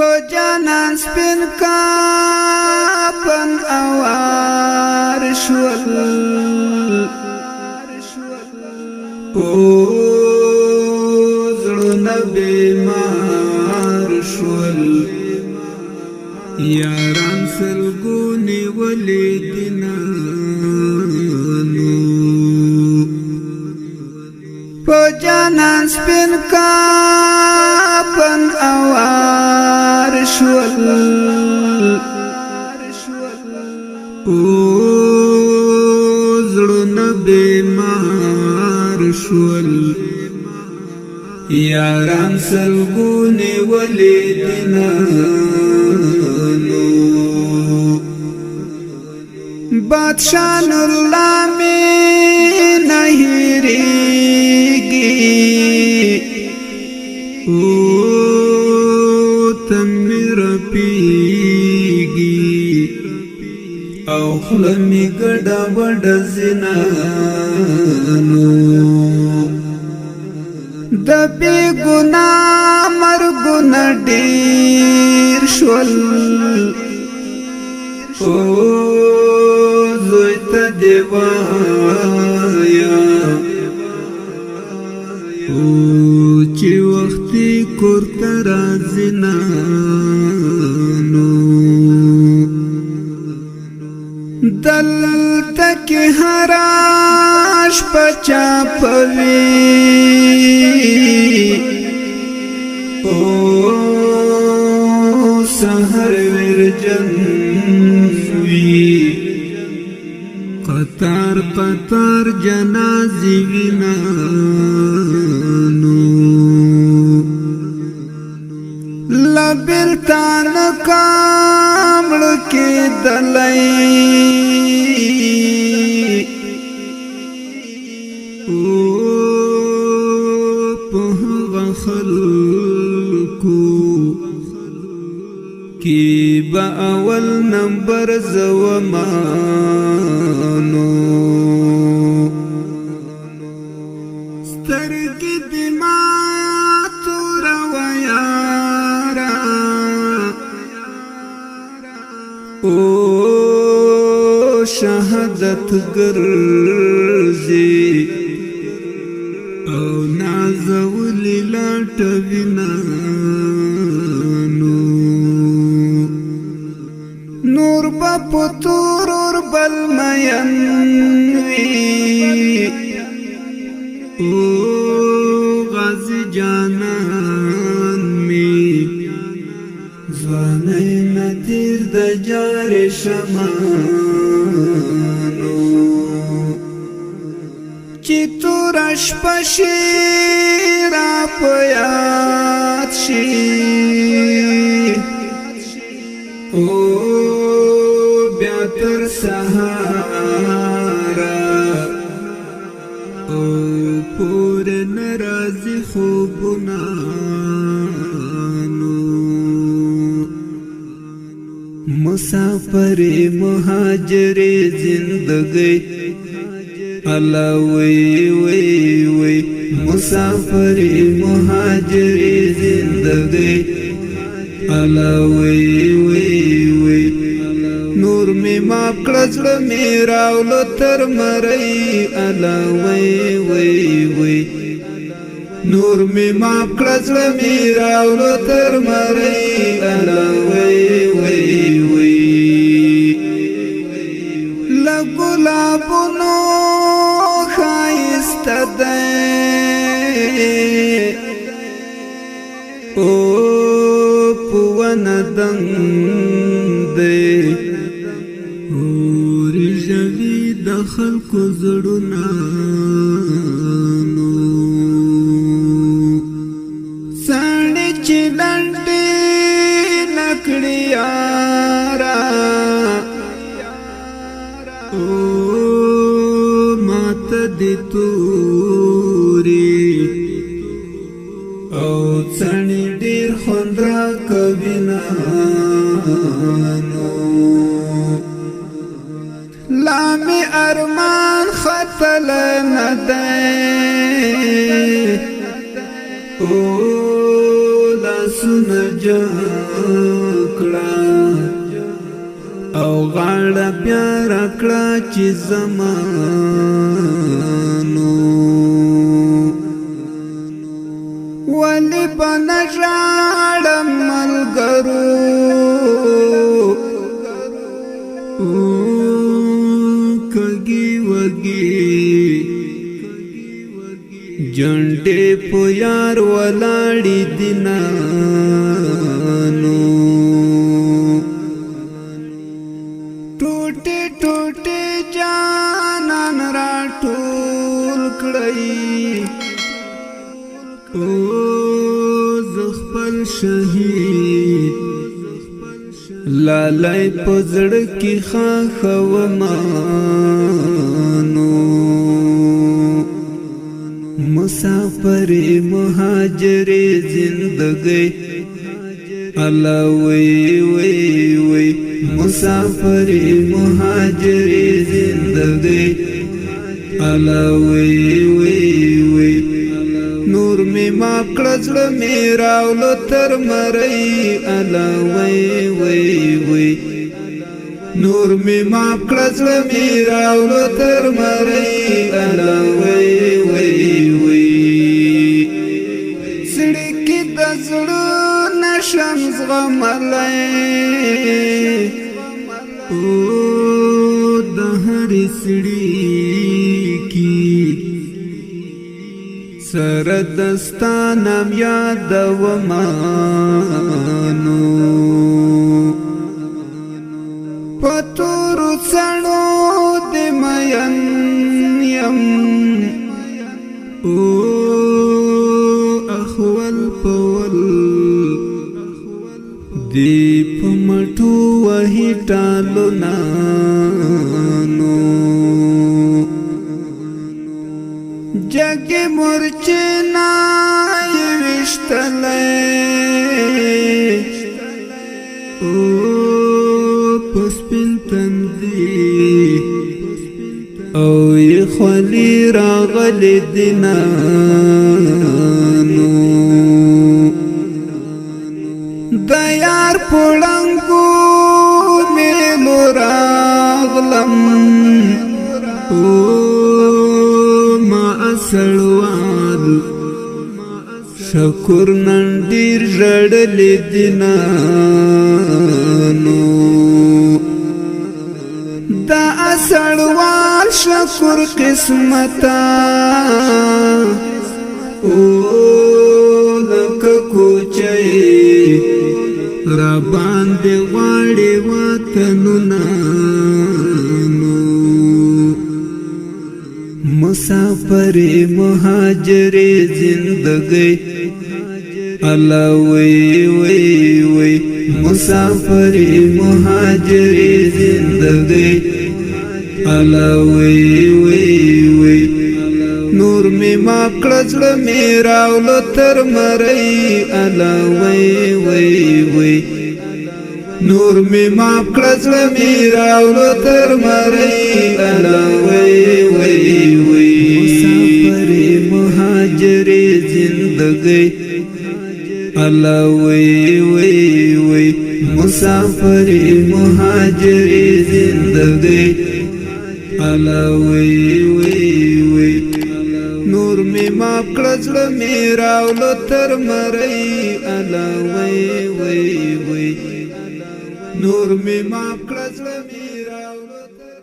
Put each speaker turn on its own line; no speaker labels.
په جانان سپین کافن اوار شول او زړونه بیمار شول یاران سلګونې ولې دینانو په جانان سپین کافن اوار شول او زړونه بیمار شول یاران سلګونې ولې دینانو بادشاہ نورالله می نه هېرېږي او ته مې رپېږي او خوله مې ګډه وډه زینانو د بې ګناه مرګونه ډېر شول او زوی ته دې وایم او چې وختي کور ته راځي نانو دلته کې هره شپه چاپوي او سحر ورجن وي قطار قطار جنازې وینانو لبلتان کامړ کې دلای او په خلکو کی با اول نمبر زومانو سترګې دې ما توروه یاره او شهادت ګرځي او نازولې لاټوي نانو نور با پتور اور بل مین وی او غازی جانان می زوانه ندیر د جار شمانو چی تو رش پشی را پیاد شی او تر سهارا او پور نرازی خوبنانو مسافر مهاجر زندگی اللہ وی وی وی مسافر مهاجر زندگی اللہ وی وی وی نور می ماپ کړه می راولو تر مړی الا وی وی وی نور می ماپ کړه می راولو تر مړی الا وی وی وی لګلابونو خایست ده او پوان دنګ ده د خلکو زړونه ساړې چې لنډې نکړې یارا او ماته دې تورې او څڼې ډېر خوند راکوي نانو لامی ارمان ختل نده او لاسونه جان کړه او غاړه بیا راکړه چې زمانو ولی بنژاړم ملګرو کږي وږي جنډې په یار ولاړې دینانو ټوټې ټوټې جانان راټول کړئ او زخپل شهید لالای پزړ کی خاخومانو مسافر مهاجر زندگی الله وی وی وی مسافر مهاجر زندگی الله وی وی وی نور می ماپ کړل میرا ول تر مړی الله وی وی وی نور می ماپ کړل میرا ول تر مړی الله وی وی وی سړی کی د زړه نشم زغملای او د هر سړی کی سردستانم یاد و مانو پتور سنو دی مین یم او اخوال پول دی پمٹو وحی ٹالو نانو جگی مرچنا وشتلے او پسپن تندی او یخولی راغل دینانو دیار پڑنگو میلو راغلم او سړوال شکر نن ډیر ژړل دینانو دا سړوال شکر قسمتا او لک کوچي را باندې غواړي وطنونه مسافر مهاجر زندگی الله وی وی وی مسافر مهاجر زندگی الله وی وی وی نور می ماپ کړل میرا ول تر مړی الله وی وی وی نور می ماپ کړل میرا ول تر مړی الله وی وی وی مسافر مهاجر زندگی الله وی وی وی مسافر مهاجر زندگی الله وی وی وی نور می ماپ کړل میرا ول تر مړی الله وی وی وی نور می ماپ کړل میرا ول تر